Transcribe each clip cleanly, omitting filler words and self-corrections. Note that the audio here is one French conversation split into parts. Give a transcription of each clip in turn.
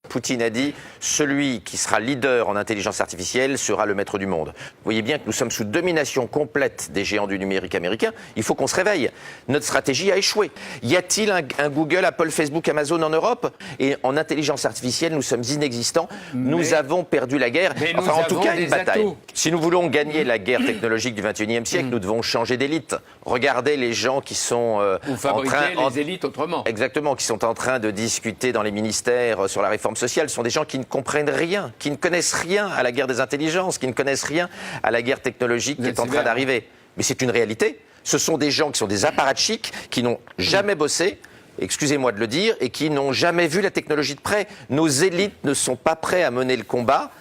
Poutine a dit « Celui qui sera leader en intelligence artificielle sera le maître du monde ». Vous voyez bien que nous sommes sous domination complète des géants du numérique américain. Il faut qu'on se réveille. Notre stratégie a échoué. Y a-t-il un Google, Apple, Facebook, Amazon en Europe? Et en intelligence artificielle, nous sommes inexistants. Nous avons perdu la guerre. Enfin, en tout cas, une bataille. Atouts. Si nous voulons gagner la guerre technologique du XXIe siècle, nous devons changer d'élite. Regardez les gens qui sont ou fabriquer les élites autrement. Exactement, qui sont en train de discuter dans les ministères sur la réforme sociale. Ce sont des gens qui ne comprennent rien, qui ne connaissent rien à la guerre des intelligences, qui ne connaissent rien à la guerre technologique qui est en train d'arriver. Mais c'est une réalité. Ce sont des gens qui sont des apparatchiks, qui n'ont jamais bossé, excusez-moi de le dire, et qui n'ont jamais vu la technologie de près. Nos élites ne sont pas prêts à mener le combat.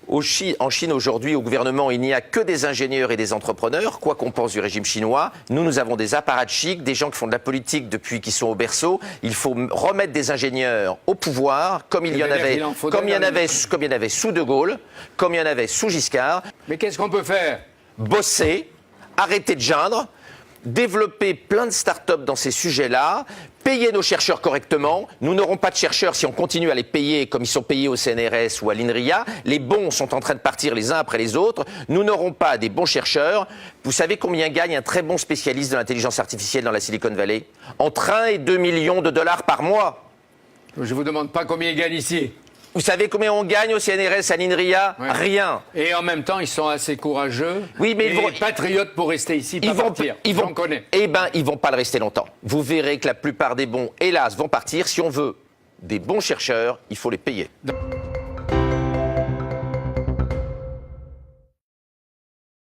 En Chine, aujourd'hui, au gouvernement, il n'y a que des ingénieurs et des entrepreneurs, quoi qu'on pense du régime chinois. Nous avons des apparatchiks, des gens qui font de la politique depuis qu'ils sont au berceau. Il faut remettre des ingénieurs au pouvoir, comme il y en avait sous De Gaulle, comme il y en avait sous Giscard. Mais qu'est-ce qu'on peut faire? Bosser, arrêter de geindre, développer plein de start-up dans ces sujets-là, payer nos chercheurs correctement. Nous n'aurons pas de chercheurs si on continue à les payer comme ils sont payés au CNRS ou à l'INRIA. Les bons sont en train de partir les uns après les autres. Nous n'aurons pas des bons chercheurs. Vous savez combien gagne un très bon spécialiste de l'intelligence artificielle dans la Silicon Valley? Entre 1 et 2 millions de dollars par mois. Je ne vous demande pas combien il gagne ici. Vous savez combien on gagne au CNRS, à l'INRIA? Ouais. Rien. Et en même temps, ils sont assez courageux. Oui, mais ils vont patriotes pour rester ici, pas partir. J'en connais. Eh ben, ils vont pas le rester longtemps. Vous verrez que la plupart des bons, hélas, vont partir. Si on veut des bons chercheurs, il faut les payer.